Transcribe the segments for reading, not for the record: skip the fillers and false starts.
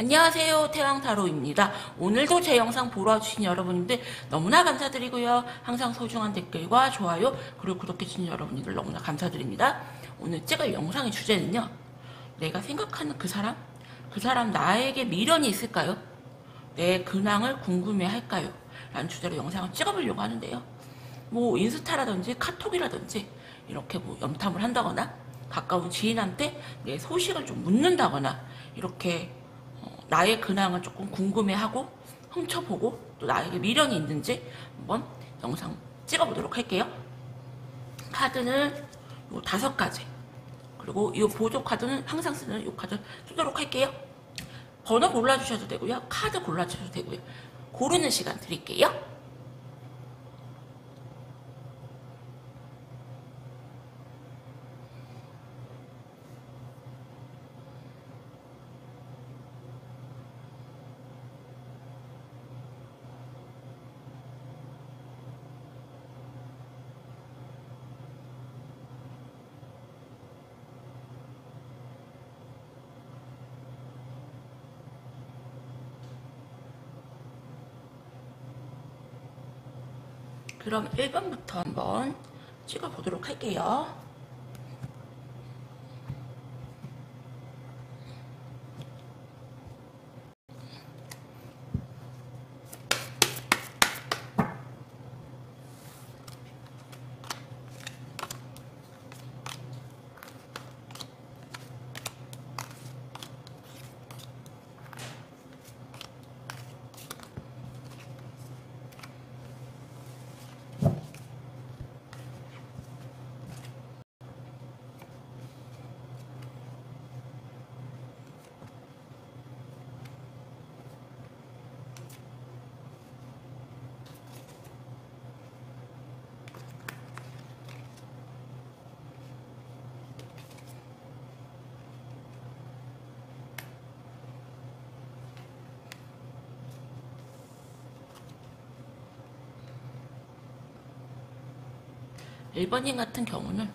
안녕하세요, 태왕타로입니다. 오늘도 제 영상 보러 와주신 여러분들 너무나 감사드리고요. 항상 소중한 댓글과 좋아요 그리고 구독해주신 여러분들 너무나 감사드립니다. 오늘 찍을 영상의 주제는요, 내가 생각하는 그 사람 나에게 미련이 있을까요? 내 근황을 궁금해할까요? 라는 주제로 영상을 찍어보려고 하는데요, 뭐 인스타라든지 카톡이라든지 이렇게 뭐 염탐을 한다거나 가까운 지인한테 내 소식을 좀 묻는다거나 이렇게 나의 근황을 조금 궁금해하고 훔쳐보고 또 나에게 미련이 있는지 한번 영상 찍어보도록 할게요. 카드는 요 5가지, 그리고 이 보조 카드는 항상 쓰는 이 카드 쓰도록 할게요. 번호 골라주셔도 되고요, 카드 골라주셔도 되고요. 고르는 시간 드릴게요. 그럼 1번부터 한번 찍어보도록 할게요. 일번님 같은 경우는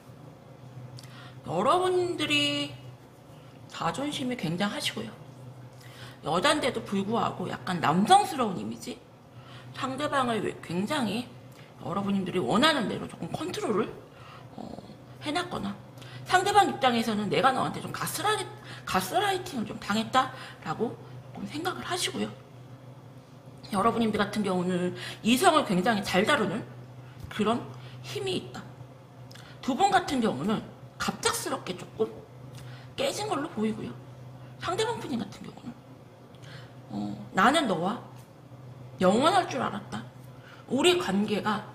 여러분들이 자존심이 굉장하시고요, 여잔데도 불구하고 약간 남성스러운 이미지, 상대방을 굉장히 여러분들이 원하는 대로 조금 컨트롤을 해놨거나, 상대방 입장에서는 내가 너한테 좀 가스라이팅을 좀 당했다라고 조금 생각을 하시고요, 여러분들 같은 경우는 이성을 굉장히 잘 다루는 그런 힘이 있다. 두 분 같은 경우는 갑작스럽게 조금 깨진 걸로 보이고요, 상대방 분인 같은 경우는 나는 너와 영원할 줄 알았다, 우리 관계가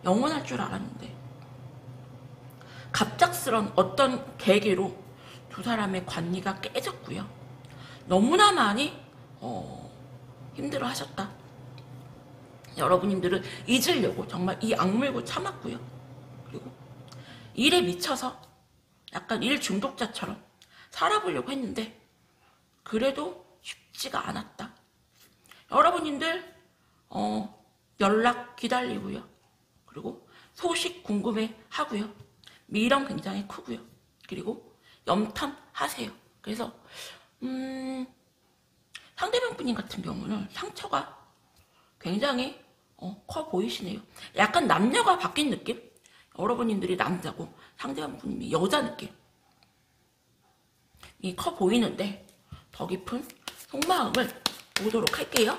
영원할 줄 알았는데 갑작스런 어떤 계기로 두 사람의 관계가 깨졌고요, 너무나 많이 힘들어 하셨다. 여러분들은 잊으려고 정말 이 악물고 참았고요, 그리고 일에 미쳐서 약간 일 중독자처럼 살아보려고 했는데 그래도 쉽지가 않았다. 여러분들 연락 기다리고요, 그리고 소식 궁금해 하고요, 미련 굉장히 크고요, 그리고 염탐하세요. 그래서 상대방 분인 같은 경우는 상처가 굉장히 커 보이시네요. 약간 남녀가 바뀐 느낌? 여러분들이 남자고 상대방 분이 여자 느낌이 커 보이는데 더 깊은 속마음을 보도록 할게요.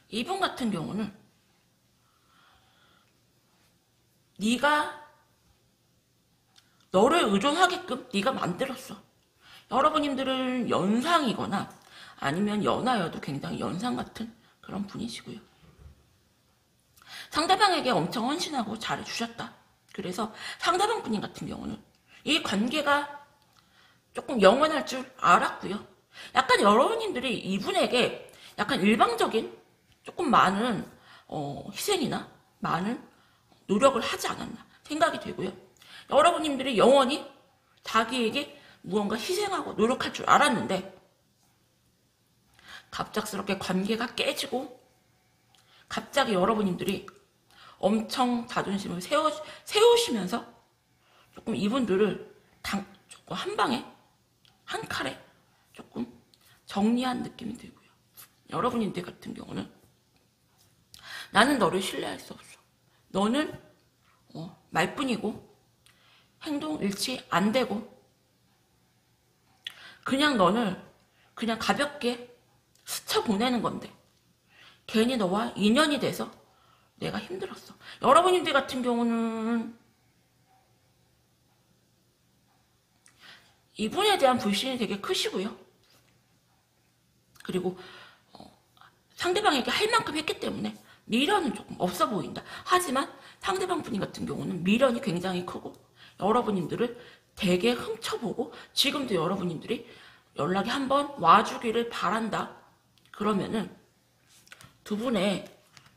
이분 같은 경우는 네가 너를 의존하게끔 네가 만들었어. 여러분들은 연상이거나 아니면 연하여도 굉장히 연상 같은 그런 분이시고요, 상대방에게 엄청 헌신하고 잘해주셨다. 그래서 상대방 분인 같은 경우는 이 관계가 조금 영원할 줄 알았고요, 약간 여러분들이 이분에게 약간 일방적인 조금 많은 희생이나 많은 노력을 하지 않았나 생각이 되고요, 여러분님들이 영원히 자기에게 무언가 희생하고 노력할 줄 알았는데 갑작스럽게 관계가 깨지고 갑자기 여러분님들이 엄청 자존심을 세우시면서 조금 이분들을 조금 한 방에 한 칼에 조금 정리한 느낌이 들고요. 여러분들 같은 경우는 나는 너를 신뢰할 수 없어. 너는 말뿐이고 행동 일치 안 되고 그냥 너를 그냥 가볍게 스쳐보내는 건데 괜히 너와 인연이 돼서 내가 힘들었어. 여러분들 같은 경우는 이분에 대한 불신이 되게 크시고요. 그리고 상대방에게 할 만큼 했기 때문에 미련은 조금 없어 보인다. 하지만 상대방 분이 같은 경우는 미련이 굉장히 크고 여러분들을 되게 훔쳐보고 지금도 여러분들이 연락이 한번 와주기를 바란다. 그러면은 두 분의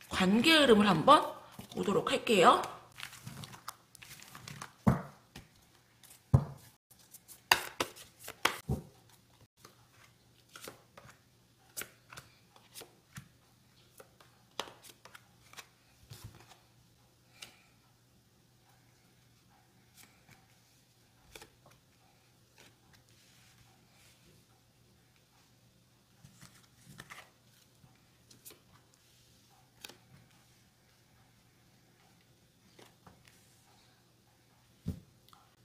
관계 흐름을 한번 보도록 할게요.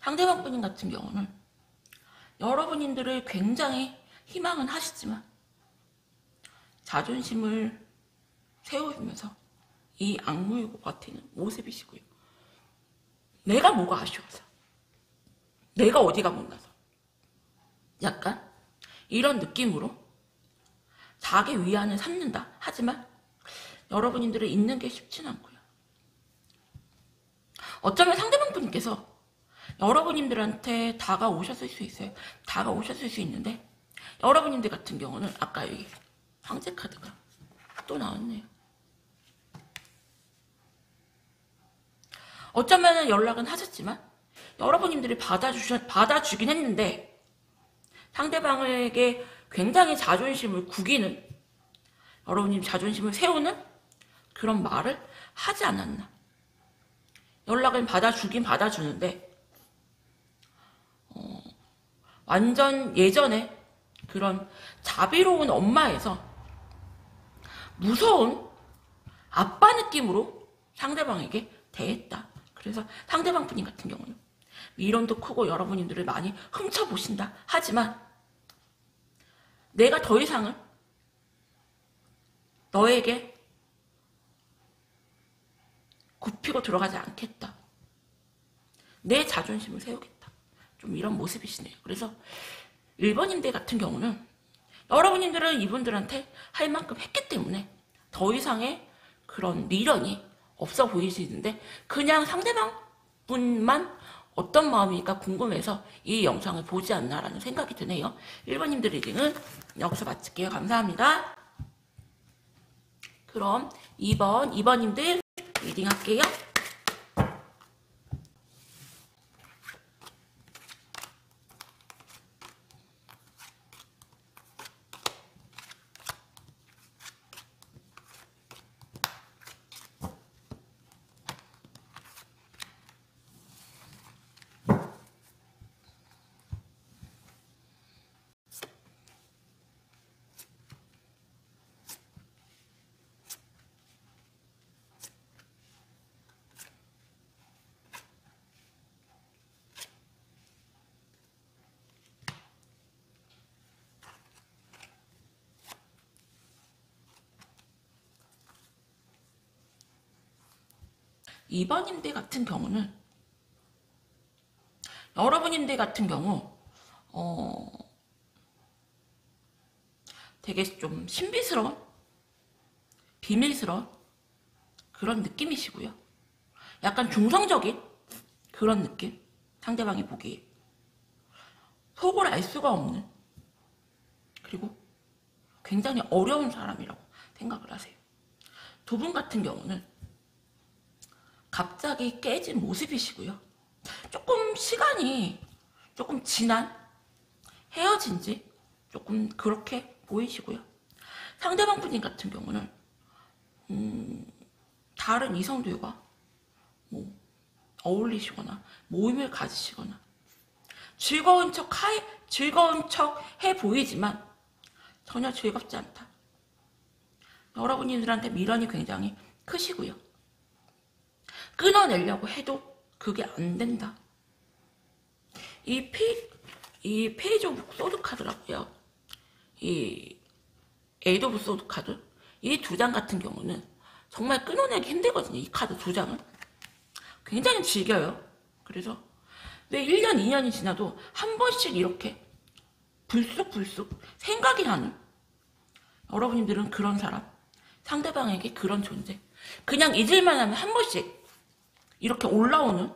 상대방 분인 같은 경우는 여러분들을 굉장히 희망은 하시지만 자존심을 세우면서 이 악물고 버티는 모습이시고요. 내가 뭐가 아쉬워서 내가 어디가 못나서 약간 이런 느낌으로 자기 위안을 삼는다. 하지만 여러분들은 있는 게 쉽진 않고요. 어쩌면 상대방 분께서 여러분들한테 다가오셨을 수 있어요. 다가오셨을 수 있는데 여러분들 같은 경우는 아까 여기 황제 카드가 또 나왔네요. 어쩌면 연락은 하셨지만 여러분들이 받아주긴 했는데 상대방에게 굉장히 자존심을 구기는 여러분님 자존심을 세우는 그런 말을 하지 않았나. 연락을 받아주긴 받아주는데 완전 예전에 그런 자비로운 엄마에서 무서운 아빠 느낌으로 상대방에게 대했다. 그래서 상대방 분인 같은 경우는 미련도 크고 여러분들을 많이 훔쳐보신다. 하지만 내가 더 이상은 너에게 굽히고 들어가지 않겠다. 내 자존심을 세우겠다. 좀 이런 모습이시네요. 그래서 1번님들 같은 경우는 여러분들은 이분들한테 할 만큼 했기 때문에 더 이상의 그런 미련이 없어 보이시는데 그냥 상대방 분만 어떤 마음일까 궁금해서 이 영상을 보지 않나라는 생각이 드네요. 1번님들 리딩은 여기서 마칠게요. 감사합니다. 그럼 2번님들 리딩 할게요. 2번님들 같은 경우는 여러분님들 같은 경우 되게 좀 신비스러운 비밀스러운 그런 느낌이시고요. 약간 중성적인 그런 느낌. 상대방이 보기에 속을 알 수가 없는 그리고 굉장히 어려운 사람이라고 생각을 하세요. 두 분 같은 경우는 갑자기 깨진 모습이시고요. 조금 시간이 조금 지난 헤어진 지 조금 그렇게 보이시고요. 상대방 분인 같은 경우는 다른 이성들과 뭐 어울리시거나 모임을 가지시거나 즐거운 척 해 보이지만 전혀 즐겁지 않다. 여러분들한테 미련이 굉장히 크시고요. 끊어내려고 해도 그게 안 된다. 이 페이지 오브 소드 카드라고요. 이 에이드 오브 소드 카드, 이 두 장 같은 경우는 정말 끊어내기 힘들거든요. 이 카드 두 장은 굉장히 즐겨요. 그래서 왜 1년, 2년이 지나도 한 번씩 이렇게 불쑥 생각이 나는, 여러분들은 그런 사람, 상대방에게 그런 존재, 그냥 잊을만 하면 한 번씩 이렇게 올라오는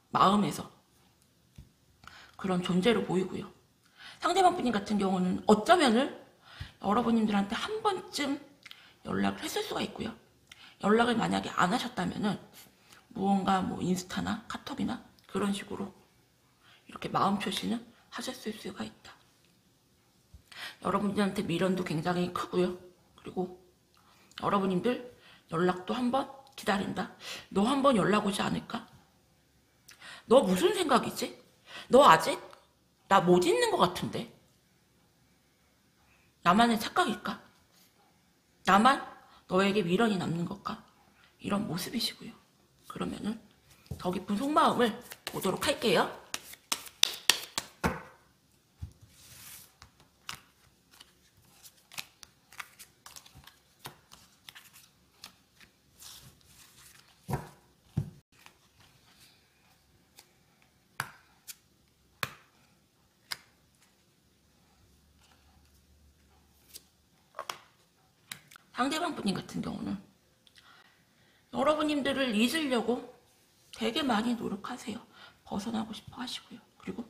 마음에서 그런 존재로 보이고요. 상대방 분인 같은 경우는 어쩌면은 여러분들한테 한 번쯤 연락을 했을 수가 있고요. 연락을 만약에 안 하셨다면은 무언가 뭐 인스타나 카톡이나 그런 식으로 이렇게 마음 표시는 하셨을 수가 있다. 여러분들한테 미련도 굉장히 크고요. 그리고 여러분들 연락도 한번 기다린다. 너 한번 연락 오지 않을까? 너 무슨 생각이지? 너 아직 나 못 잊는 것 같은데? 나만의 착각일까? 나만 너에게 미련이 남는 걸까? 이런 모습이시고요. 그러면은 더 깊은 속마음을 보도록 할게요. 상대방 분인 같은 경우는 여러분들을 잊으려고 되게 많이 노력하세요. 벗어나고 싶어 하시고요. 그리고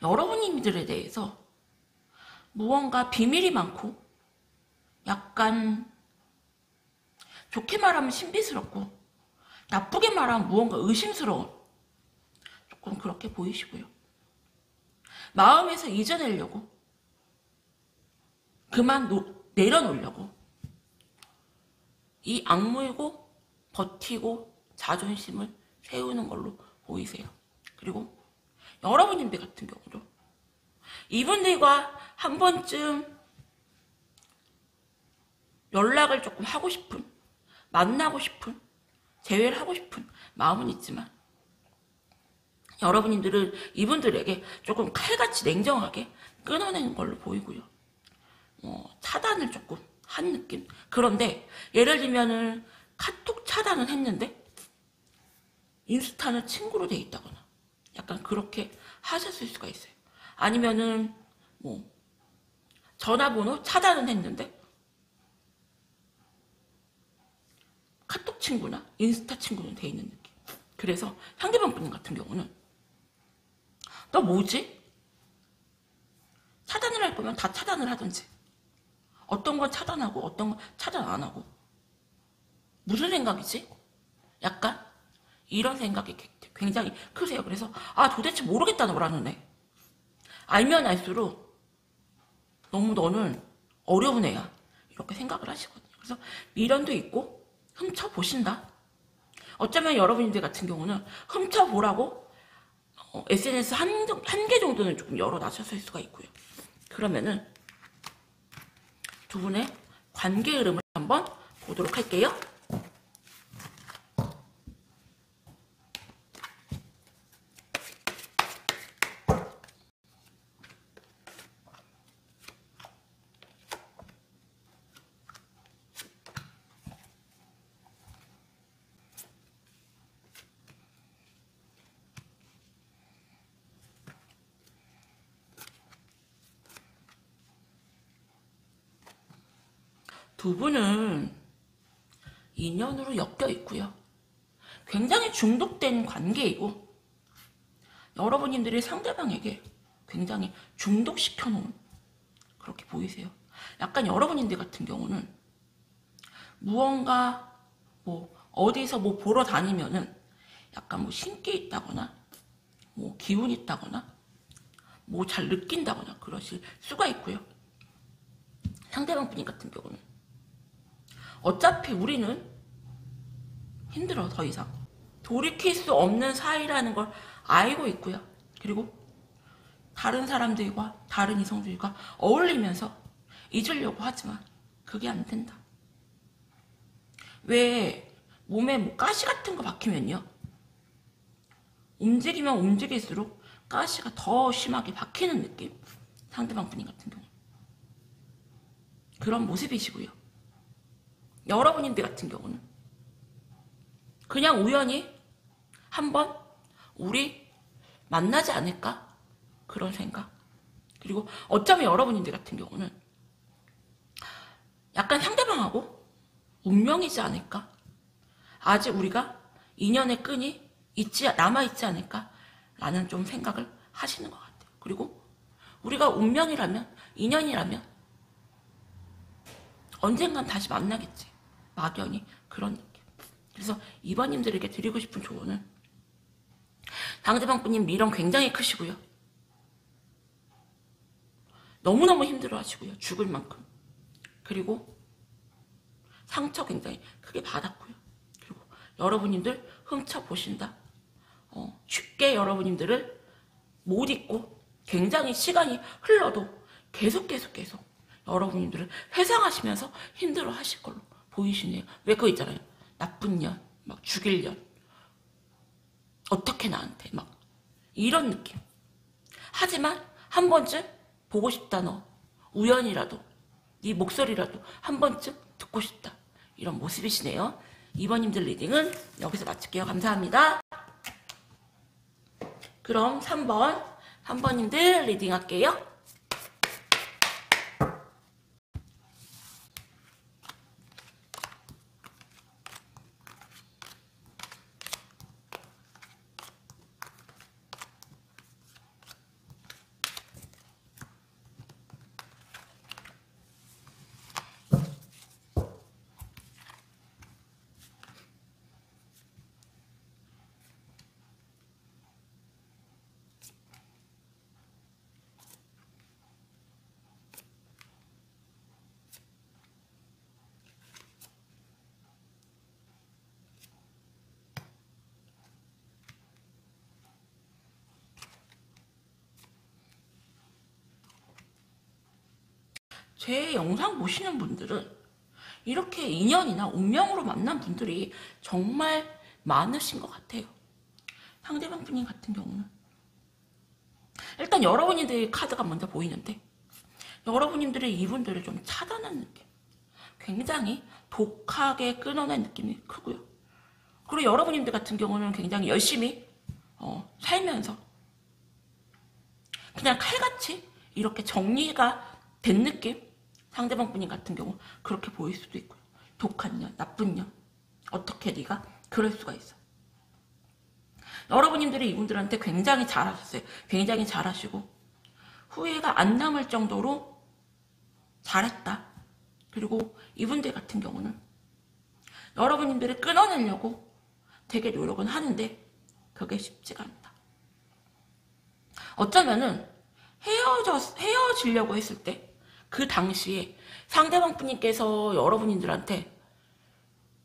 여러분들에 대해서 무언가 비밀이 많고 약간 좋게 말하면 신비스럽고 나쁘게 말하면 무언가 의심스러운, 조금 그렇게 보이시고요. 마음에서 잊어내려고, 그만 내려놓으려고 이 악물고 버티고 자존심을 세우는 걸로 보이세요. 그리고 여러분들 같은 경우도 이분들과 한 번쯤 연락을 조금 하고 싶은, 만나고 싶은, 재회를 하고 싶은 마음은 있지만 여러분들은 이분들에게 조금 칼같이 냉정하게 끊어내는 걸로 보이고요. 차단을 조금 한 느낌? 그런데 예를 들면은 카톡 차단은 했는데 인스타는 친구로 돼 있다거나 약간 그렇게 하셨을 수가 있어요. 아니면은 뭐 전화번호 차단은 했는데 카톡 친구나 인스타 친구는 돼 있는 느낌. 그래서 상대방 분 같은 경우는 너 뭐지? 차단을 할 거면 다 차단을 하든지, 어떤 건 차단하고 어떤 건 차단 안 하고, 무슨 생각이지? 약간 이런 생각이 굉장히 크세요. 그래서 도대체 모르겠다 너라는 애. 알면 알수록 너무 너는 어려운 애야, 이렇게 생각을 하시거든요. 그래서 미련도 있고 훔쳐보신다. 어쩌면 여러분들 같은 경우는 훔쳐보라고 SNS 한 개 정도는 조금 열어놔셨을 수가 있고요. 그러면은 두 분의 관계 흐름을 한번 보도록 할게요. 두 분은 인연으로 엮여 있고요. 굉장히 중독된 관계이고 여러분들이 상대방에게 굉장히 중독시켜 놓은, 그렇게 보이세요. 약간 여러분들 같은 경우는 무언가 뭐 어디서 뭐 보러 다니면은 약간 뭐 신기 있다거나 뭐 기운 있다거나 뭐 잘 느낀다거나 그러실 수가 있고요. 상대방 분인 같은 경우는 어차피 우리는 힘들어. 더 이상 돌이킬 수 없는 사이라는 걸 알고 있고요. 그리고 다른 사람들과 다른 이성들과 어울리면서 잊으려고 하지만 그게 안 된다. 왜 몸에 뭐 가시 같은 거 박히면요, 움직이면 움직일수록 가시가 더 심하게 박히는 느낌? 상대방 분인 같은 경우 그런 모습이시고요. 여러분인들 같은 경우는 그냥 우연히 한번 우리 만나지 않을까? 그런 생각. 그리고 어쩌면 여러분인들 같은 경우는 약간 상대방하고 운명이지 않을까? 아직 우리가 인연의 끈이 남아있지 않을까? 라는 좀 생각을 하시는 것 같아요. 그리고 우리가 운명이라면, 인연이라면 언젠간 다시 만나겠지. 막연히 그런 느낌. 그래서 이번님들에게 드리고 싶은 조언은, 상대방 분님 미련 굉장히 크시고요. 너무너무 힘들어 하시고요. 죽을 만큼. 그리고 상처 굉장히 크게 받았고요. 그리고 여러분님들 훔쳐보신다. 쉽게 여러분님들을 못 잊고 굉장히 시간이 흘러도 계속 여러분님들을 회상하시면서 힘들어 하실 걸로 보이시네요. 왜 그거 있잖아요. 나쁜 년, 막 죽일 년. 어떻게 나한테 막 이런 느낌. 하지만 한 번쯤 보고 싶다 너. 우연이라도 네 목소리라도 한 번쯤 듣고 싶다. 이런 모습이시네요. 2번님들 리딩은 여기서 마칠게요. 감사합니다. 그럼 3번님들 리딩 할게요. 제 영상 보시는 분들은 이렇게 인연이나 운명으로 만난 분들이 정말 많으신 것 같아요. 상대방 분인 같은 경우는 일단 여러분들의 카드가 먼저 보이는데, 여러분들의 이분들을 좀 차단한 느낌, 굉장히 독하게 끊어낸 느낌이 크고요. 그리고 여러분들 같은 경우는 굉장히 열심히 살면서 그냥 칼같이 이렇게 정리가 된 느낌? 상대방 분인 같은 경우 그렇게 보일 수도 있고요. 독한 년, 나쁜 년. 어떻게 네가 그럴 수가 있어. 여러분들이 이분들한테 굉장히 잘하셨어요. 굉장히 잘하시고 후회가 안 남을 정도로 잘했다. 그리고 이분들 같은 경우는 여러분들을 끊어내려고 되게 노력은 하는데 그게 쉽지가 않다. 어쩌면은 헤어지려고 했을 때 그 당시에 상대방 분께서 여러분들한테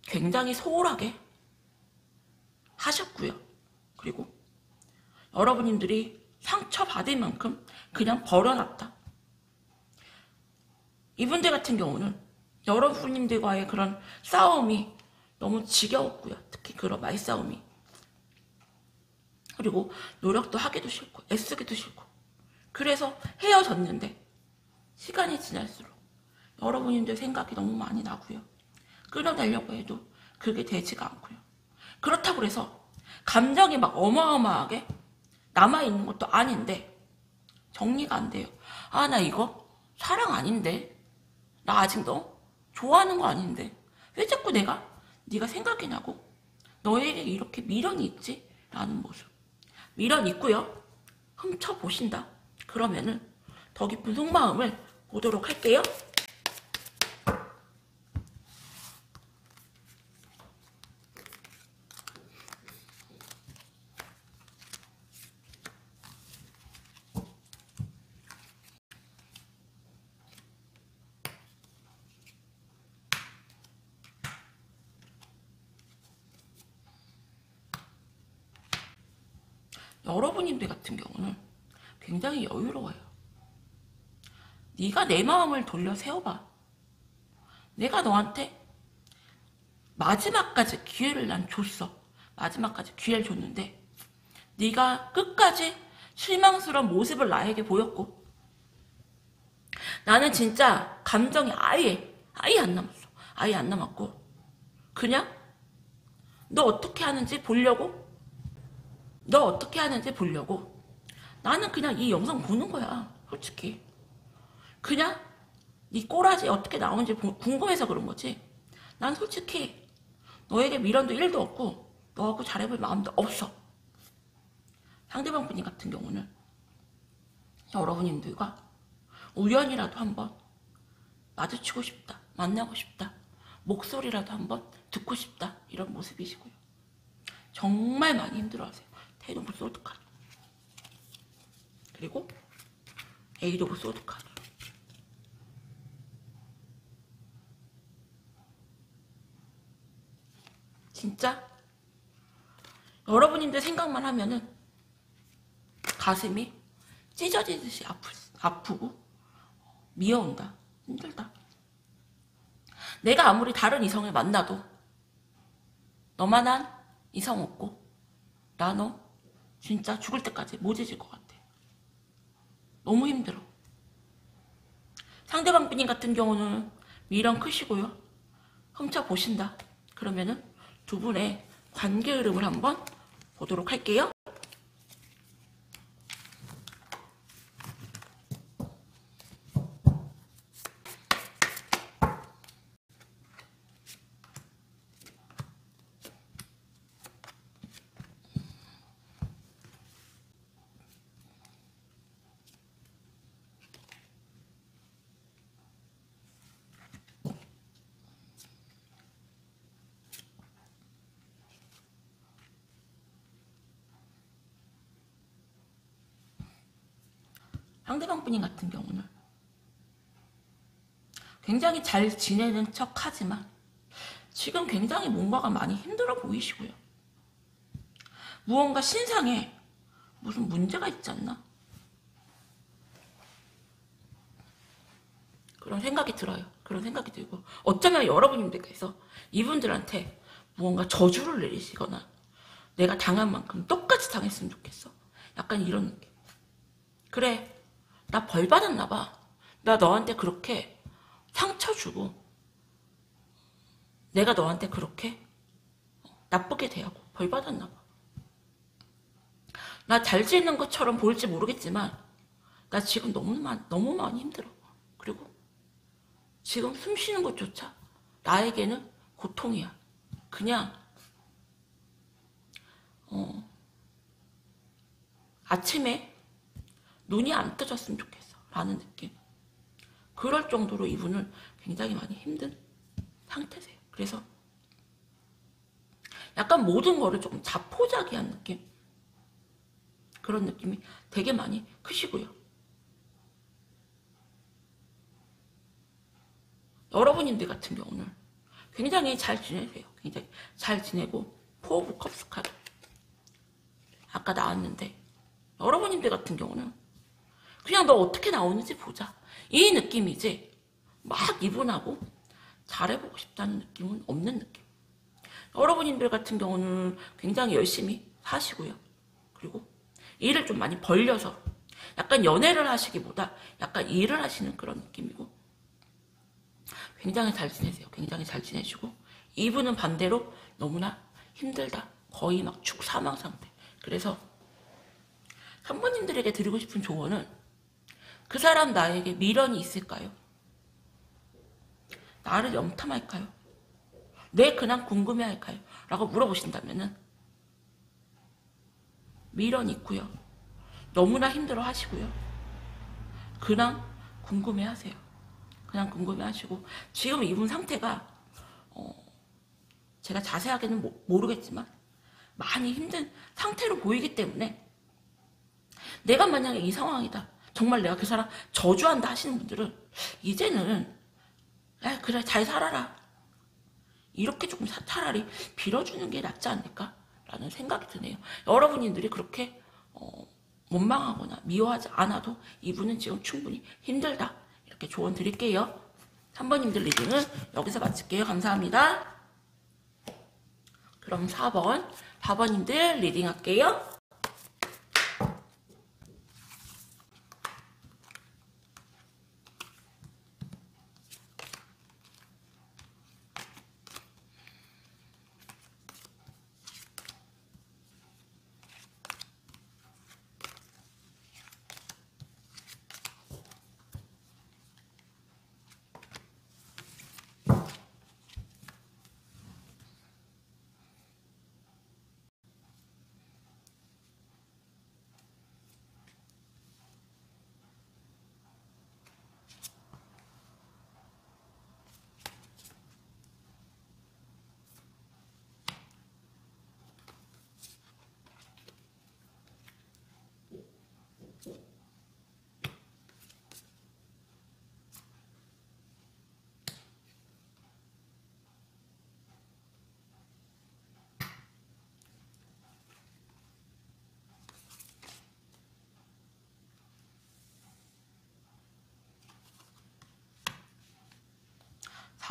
굉장히 소홀하게 하셨고요. 그리고 여러분들이 상처받을 만큼 그냥 버려놨다. 이분들 같은 경우는 여러분들과의 그런 싸움이 너무 지겨웠고요. 특히 그런 말싸움이. 그리고 노력도 하기도 싫고 애쓰기도 싫고 그래서 헤어졌는데 시간이 지날수록 여러분들 생각이 너무 많이 나고요. 끊어내려고 해도 그게 되지가 않고요. 그렇다고 해서 감정이 막 어마어마하게 남아있는 것도 아닌데 정리가 안 돼요. 아, 나 이거 사랑 아닌데, 나 아직 너 좋아하는 거 아닌데 왜 자꾸 네가 생각이 나고 너에게 이렇게 미련이 있지? 라는 모습. 미련 있고요. 훔쳐보신다. 그러면은 더 깊은 속마음을 보도록 할게요. 여러분님들 같은 경우는 굉장히 여유로워요. 네가 내 마음을 돌려 세워봐. 내가 너한테 마지막까지 기회를 난 줬어. 마지막까지 기회를 줬는데 네가 끝까지 실망스러운 모습을 나에게 보였고 나는 진짜 감정이 아예 안 남았어. 아예 안 남았고 그냥 너 어떻게 하는지 보려고 나는 그냥 이 영상 보는 거야. 솔직히 그냥 네 꼬라지 어떻게 나오는지 궁금해서 그런 거지. 난 솔직히 너에게 미련도 1도 없고 너하고 잘해볼 마음도 없어. 상대방 분이 같은 경우는 여러분님들과 우연이라도 한번 마주치고 싶다, 만나고 싶다, 목소리라도 한번 듣고 싶다, 이런 모습이시고요. 정말 많이 힘들어하세요. 테일 오브 소드 카드 그리고 에이드 오브 소드 카드. 진짜 여러분님들 생각만 하면은 가슴이 찢어지듯이 아프고 미어온다. 힘들다. 내가 아무리 다른 이성을 만나도 너만한 이성 없고 나 너 진짜 죽을 때까지 못 잊을 것 같아. 너무 힘들어. 상대방 분님 같은 경우는 미련 크시고요. 훔쳐보신다. 그러면은 두 분의 관계 흐름을 한번 보도록 할게요. 상대방 분인 같은 경우는 굉장히 잘 지내는 척 하지만 지금 굉장히 뭔가가 많이 힘들어 보이시고요. 무언가 신상에 무슨 문제가 있지 않나? 그런 생각이 들어요. 그런 생각이 들고 어쩌면 여러분들께서 이분들한테 무언가 저주를 내리시거나 내가 당한 만큼 똑같이 당했으면 좋겠어. 약간 이런 느낌. 그래, 나 벌 받았나 봐. 나 너한테 그렇게 상처 주고 내가 너한테 그렇게 나쁘게 대하고 벌 받았나 봐. 나 잘 지내는 것처럼 보일지 모르겠지만 나 지금 너무 많이 힘들어. 그리고 지금 숨 쉬는 것조차 나에게는 고통이야. 그냥 아침에 눈이 안 떠졌으면 좋겠어 라는 느낌. 그럴 정도로 이분은 굉장히 많이 힘든 상태세요. 그래서 약간 모든 거를 조금 자포자기한 느낌, 그런 느낌이 되게 많이 크시고요. 여러분님들 같은 경우는 굉장히 잘 지내세요. 굉장히 잘 지내고 포 오브 컵스 카드 아까 나왔는데 여러분님들 같은 경우는 그냥 너 어떻게 나오는지 보자, 이 느낌이지 막 이분하고 잘해보고 싶다는 느낌은 없는 느낌. 여러분들 같은 경우는 굉장히 열심히 사시고요. 그리고 일을 좀 많이 벌려서 약간 연애를 하시기보다 약간 일을 하시는 그런 느낌이고 굉장히 잘 지내세요. 굉장히 잘 지내시고 이분은 반대로 너무나 힘들다. 거의 막 죽사망 상태. 그래서 산모님들에게 드리고 싶은 조언은 그 사람 나에게 미련이 있을까요? 나를 염탐할까요? 내 그냥 궁금해할까요? 라고 물어보신다면은 미련 있고요. 너무나 힘들어 하시고요. 그냥 궁금해하세요. 그냥 궁금해하시고 지금 이분 상태가 제가 자세하게는 모르겠지만 많이 힘든 상태로 보이기 때문에 내가 만약에 이 상황이다, 정말 내가 그 사람 저주한다 하시는 분들은 이제는 그래 잘 살아라 이렇게 조금 차라리 빌어주는 게 낫지 않을까 라는 생각이 드네요. 여러분들이 그렇게 원망하거나 미워하지 않아도 이분은 지금 충분히 힘들다. 이렇게 조언 드릴게요. 3번님들 리딩은 여기서 마칠게요. 감사합니다. 그럼 4번님들 리딩 할게요.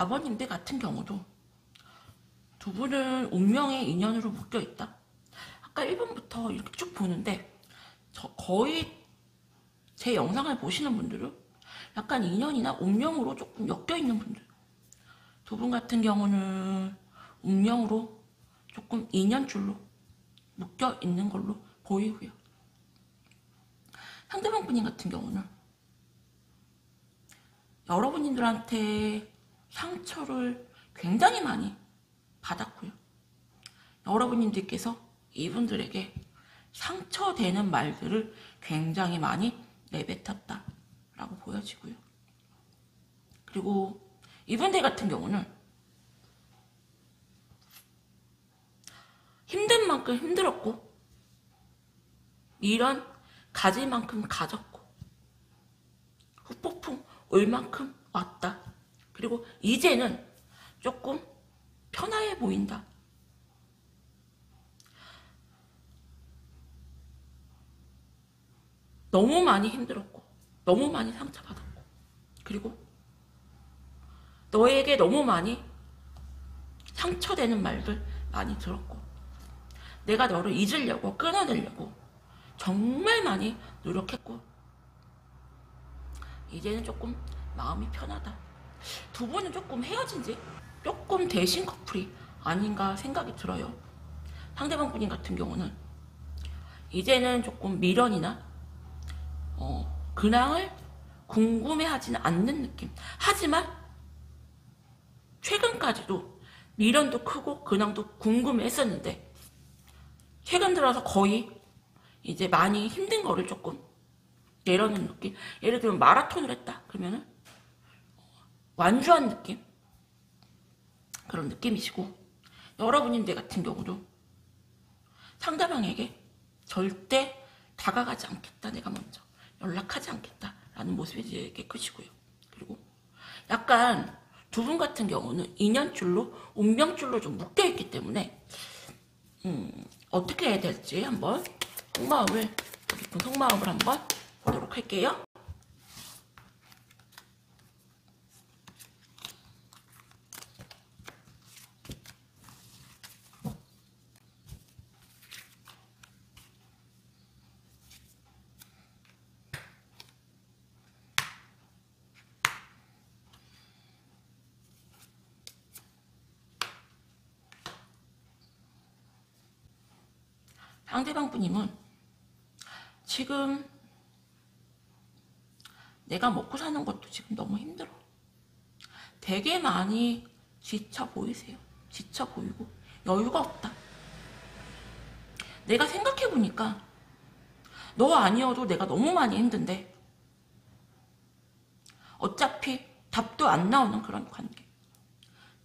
4번님들 같은 경우도 두 분은 운명의 인연으로 묶여있다. 아까 1번부터 이렇게 쭉 보는데 거의 제 영상을 보시는 분들은 약간 인연이나 운명으로 조금 엮여있는 분들. 두 분 같은 경우는 운명으로 조금 인연줄로 묶여있는 걸로 보이고요. 상대방 분인 같은 경우는 여러분들한테 상처를 굉장히 많이 받았고요. 여러분님들께서 이분들에게 상처되는 말들을 굉장히 많이 내뱉었다 라고 보여지고요. 그리고 이분들 같은 경우는 힘든 만큼 힘들었고 미련 가질 만큼 가졌고 후폭풍 올 만큼 왔다. 그리고 이제는 조금 편안해 보인다. 너무 많이 힘들었고 너무 많이 상처받았고 그리고 너에게 너무 많이 상처되는 말들 많이 들었고 내가 너를 잊으려고 끊어내려고 정말 많이 노력했고 이제는 조금 마음이 편하다. 두 분은 조금 헤어진 지 조금 되신 커플이 아닌가 생각이 들어요. 상대방 분인 같은 경우는 이제는 조금 미련이나 근황을 궁금해하지는 않는 느낌. 하지만 최근까지도 미련도 크고 근황도 궁금했었는데 최근 들어서 거의 이제 많이 힘든 거를 조금 내려놓는 느낌. 예를 들면 마라톤을 했다 그러면은 완주한 느낌, 그런 느낌이시고 여러분인데 같은 경우도 상대방에게 절대 다가가지 않겠다. 내가 먼저 연락하지 않겠다 라는 모습이 되게 크시고요. 그리고 약간 두 분 같은 경우는 인연줄로 운명줄로 좀 묶여있기 때문에 어떻게 해야 될지 한번 깊은 속마음을 한번 보도록 할게요. 상대방 분님은 지금 내가 먹고 사는 것도 지금 너무 힘들어. 되게 많이 지쳐 보이세요. 지쳐 보이고 여유가 없다. 내가 생각해보니까 너 아니어도 내가 너무 많이 힘든데 어차피 답도 안 나오는 그런 관계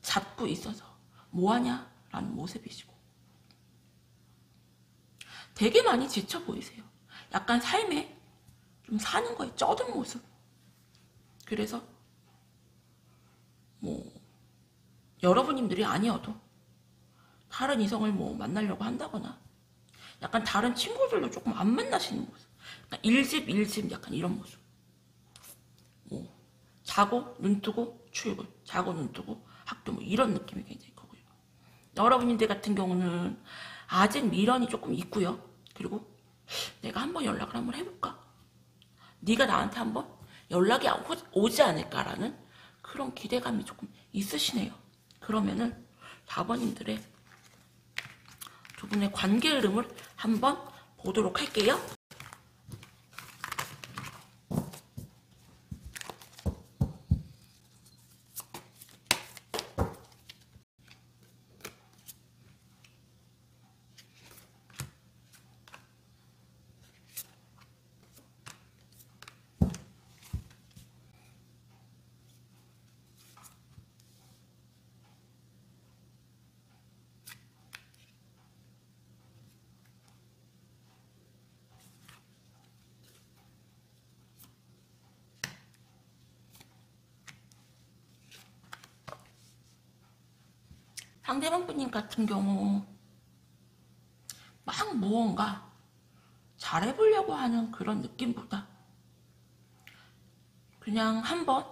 잡고 있어서 뭐하냐 라는 모습이시고 되게 많이 지쳐 보이세요. 약간 삶에 좀 사는 거에 쩌든 모습. 그래서 여러분님들이 아니어도 다른 이성을 만나려고 한다거나 약간 다른 친구들도 조금 안 만나시는 모습. 약간 일집 약간 이런 모습. 뭐 자고 눈 뜨고 출근, 자고 눈 뜨고 학교 뭐 이런 느낌이 굉장히 크고요. 여러분들 같은 경우는 아직 미련이 조금 있고요. 그리고 내가 한번 연락을 한번 해볼까? 네가 나한테 한번 연락이 오지 않을까라는 그런 기대감이 조금 있으시네요. 그러면은 4번님들의 두 분의 관계 흐름을 한번 보도록 할게요. 상대방 분님 같은 경우 막 무언가 잘해보려고 하는 그런 느낌보다 그냥 한번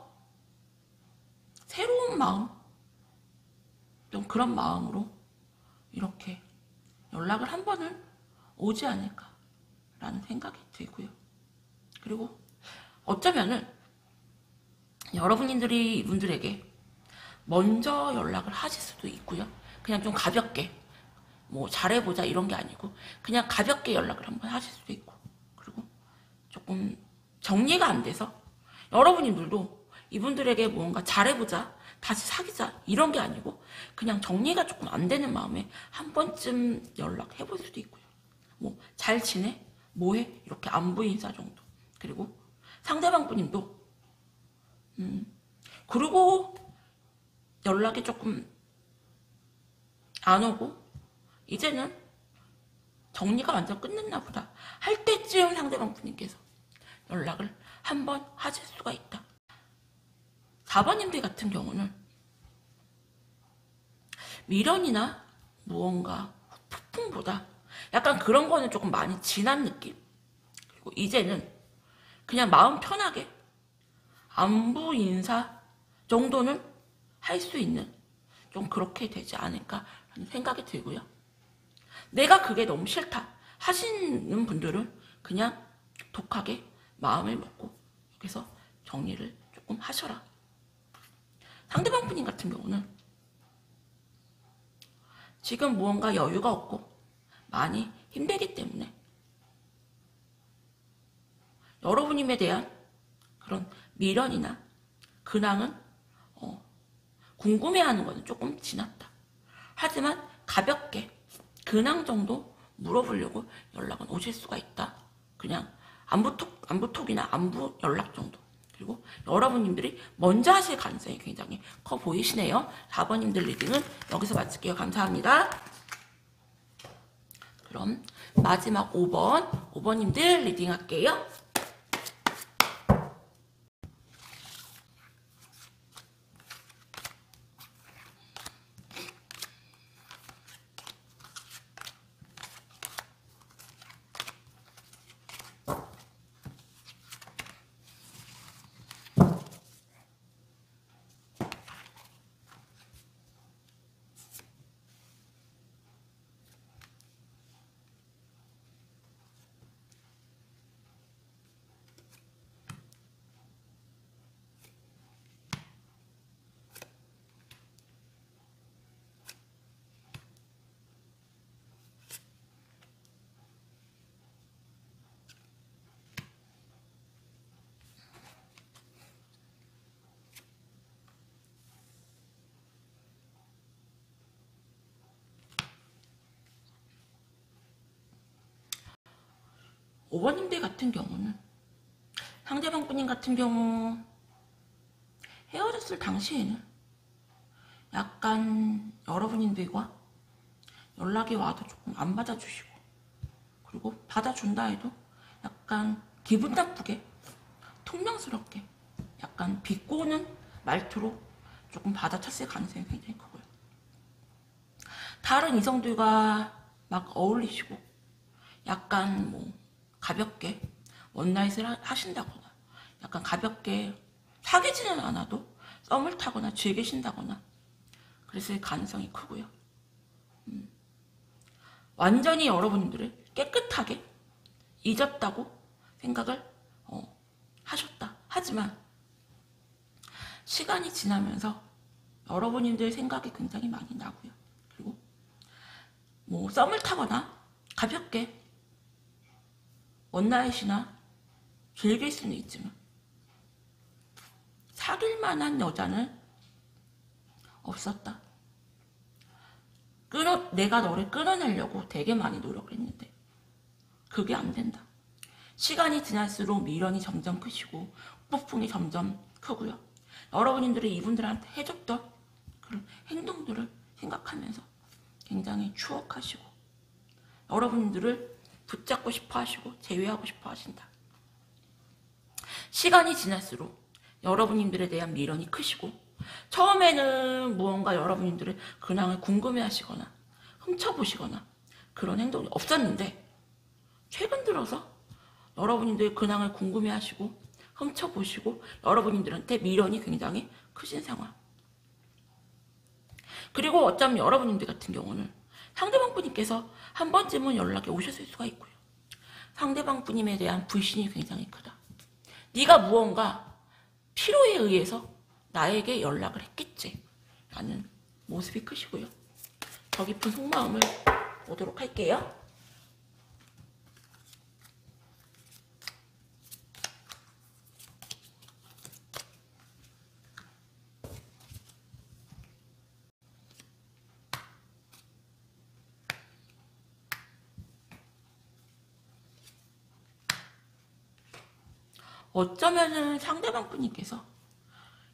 새로운 마음, 좀 그런 마음으로 이렇게 연락을 한 번은 오지 않을까라는 생각이 들고요. 그리고 어쩌면은 여러분들이 이분들에게 먼저 연락을 하실 수도 있고요. 그냥 좀 가볍게 뭐 잘해보자 이런 게 아니고 그냥 가볍게 연락을 한번 하실 수도 있고, 그리고 조금 정리가 안 돼서 여러분들도 이분들에게 뭔가 잘해보자, 다시 사귀자 이런 게 아니고 그냥 정리가 조금 안 되는 마음에 한 번쯤 연락해볼 수도 있고요. 뭐 잘 지내? 뭐해? 이렇게 안부 인사 정도. 그리고 상대방 분님도 그리고 연락이 조금 안 오고 이제는 정리가 완전 끝났나 보다 할 때쯤 상대방 분님께서 연락을 한번 하실 수가 있다. 4번님들 같은 경우는 미련이나 무언가 폭풍보다 약간 그런 거는 조금 많이 진한 느낌? 그리고 이제는 그냥 마음 편하게 안부 인사 정도는 할 수 있는 좀 그렇게 되지 않을까라는 생각이 들고요. 내가 그게 너무 싫다 하시는 분들은 그냥 독하게 마음을 먹고 여기서 정리를 조금 하셔라. 상대방 분님 같은 경우는 지금 무언가 여유가 없고 많이 힘들기 때문에 여러분님에 대한 그런 미련이나 근황은 궁금해하는 것은 조금 지났다. 하지만 가볍게 근황 정도 물어보려고 연락은 오실 수가 있다. 그냥 안부톡이나 안부 연락 정도. 그리고 여러분님들이 먼저 하실 가능성이 굉장히 커 보이시네요. 4번님들 리딩은 여기서 마칠게요. 감사합니다. 그럼 마지막 5번님들 리딩 할게요. 5번님들 같은 경우는 상대방 분님 같은 경우 헤어졌을 당시에는 약간 여러분들과 연락이 와도 조금 안 받아주시고, 그리고 받아준다 해도 약간 기분 나쁘게 퉁명스럽게 약간 비꼬는 말투로 조금 받아쳤을 가능성이 굉장히 크고요. 다른 이성들과 막 어울리시고 약간 뭐 가볍게 원나잇을 하신다거나 약간 가볍게 사귀지는 않아도 썸을 타거나 즐기신다거나 그랬을 가능성이 크고요. 완전히 여러분들을 깨끗하게 잊었다고 생각을 하셨다. 하지만 시간이 지나면서 여러분들 생각이 굉장히 많이 나고요. 그리고 뭐 썸을 타거나 가볍게 원나잇이나 즐길 수는 있지만 사귈 만한 여자는 없었다. 내가 너를 끊어내려고 되게 많이 노력을 했는데 그게 안 된다. 시간이 지날수록 미련이 점점 크시고 폭풍이 점점 크고요. 여러분들이 이분들한테 해줬던 그런 행동들을 생각하면서 굉장히 추억하시고 여러분들을 붙잡고 싶어 하시고 제외하고 싶어 하신다. 시간이 지날수록 여러분들에 대한 미련이 크시고 처음에는 무언가 여러분들의 근황을 궁금해하시거나 훔쳐보시거나 그런 행동이 없었는데 최근 들어서 여러분들의 근황을 궁금해하시고 훔쳐보시고 여러분들한테 미련이 굉장히 크신 상황. 그리고 어쩌면 여러분들 같은 경우는 상대방 분님께서 한 번쯤은 연락이 오셨을 수가 있고요. 상대방 분님에 대한 불신이 굉장히 크다. 네가 무언가 필요에 의해서 나에게 연락을 했겠지 라는 모습이 크시고요. 더 깊은 속마음을 보도록 할게요. 어쩌면은 상대방 분님께서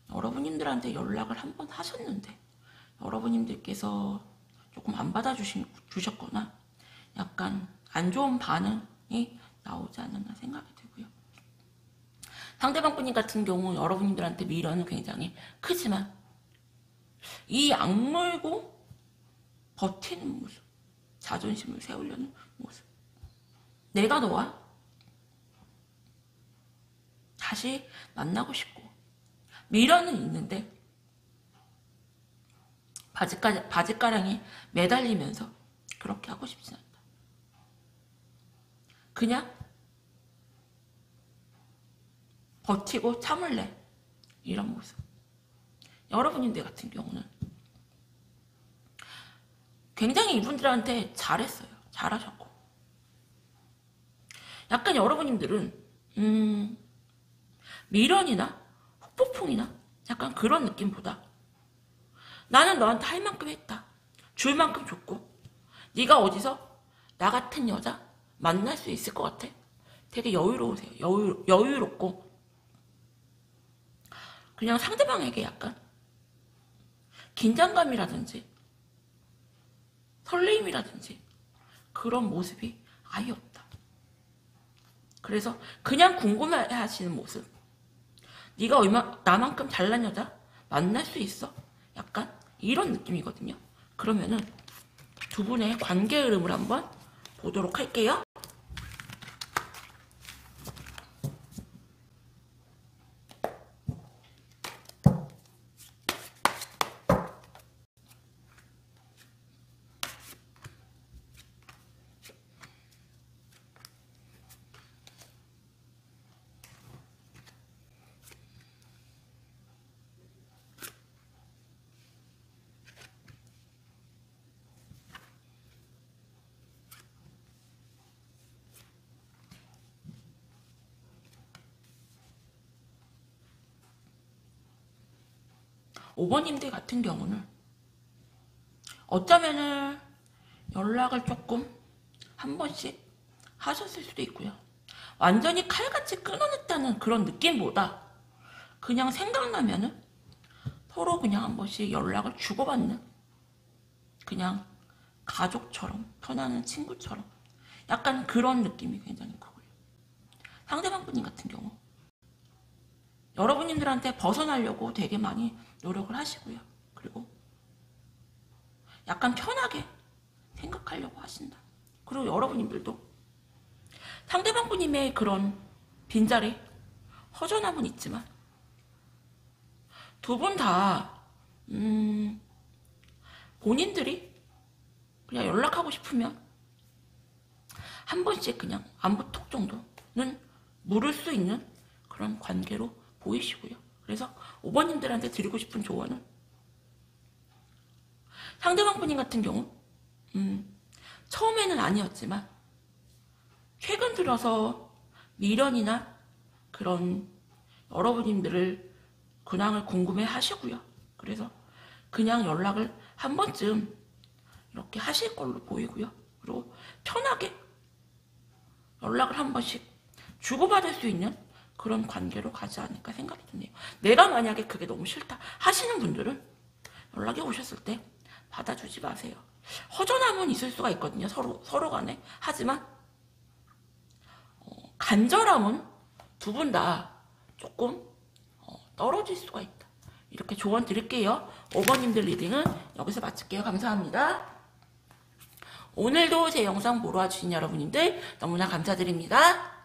여러분들한테 연락을 한 번 하셨는데 여러분들께서 조금 안 받아주셨거나 약간 안 좋은 반응이 나오지 않았나 생각이 들고요. 상대방 분님 같은 경우 여러분들한테 미련은 굉장히 크지만 이 악물고 버티는 모습, 자존심을 세우려는 모습, 내가 너와 다시 만나고 싶고 미련은 있는데 바짓가랑에 매달리면서 그렇게 하고 싶진 않다. 그냥 버티고 참을래 이런 모습. 여러분들 같은 경우는 굉장히 이분들한테 잘했어요. 잘하셨고 약간 여러분들은 미련이나 후폭풍이나 약간 그런 느낌보다 나는 너한테 할 만큼 했다. 줄 만큼 줬고 네가 어디서 나 같은 여자 만날 수 있을 것 같아? 되게 여유로우세요. 여유롭고 그냥 상대방에게 약간 긴장감이라든지 설레임이라든지 그런 모습이 아예 없다. 그래서 그냥 궁금해하시는 모습. 네가 나만큼 잘난 여자 만날 수 있어? 약간 이런 느낌이거든요. 그러면은 두 분의 관계 흐름을 한번 보도록 할게요. 5번님들 같은 경우는 어쩌면은 연락을 조금 한 번씩 하셨을 수도 있고요. 완전히 칼같이 끊어냈다는 그런 느낌보다 그냥 생각나면은 서로 그냥 한 번씩 연락을 주고받는 그냥 가족처럼 편안한 친구처럼 약간 그런 느낌이 굉장히 크고요. 상대방 분님 같은 경우 여러분들한테 벗어나려고 되게 많이 노력을 하시고요. 그리고 약간 편하게 생각하려고 하신다. 그리고 여러분들도 상대방 분님의 그런 빈자리, 허전함은 있지만 두 분 다 본인들이 그냥 연락하고 싶으면 한 번씩 그냥 안부톡 정도는 물을 수 있는 그런 관계로 보이시고요. 그래서 5번님들한테 드리고 싶은 조언은 상대방 분님 같은 경우 처음에는 아니었지만 최근 들어서 미련이나 그런 여러분님들을 근황을 궁금해 하시고요. 그래서 그냥 연락을 한 번쯤 이렇게 하실 걸로 보이고요. 그리고 편하게 연락을 한 번씩 주고받을 수 있는 그런 관계로 가지 않을까 생각이 드네요. 내가 만약에 그게 너무 싫다 하시는 분들은 연락이 오셨을 때 받아주지 마세요. 허전함은 있을 수가 있거든요. 서로 간에. 하지만 간절함은 두 분 다 조금 떨어질 수가 있다. 이렇게 조언 드릴게요. 5번님들 리딩은 여기서 마칠게요. 감사합니다. 오늘도 제 영상 보러 와주신 여러분님들 너무나 감사드립니다.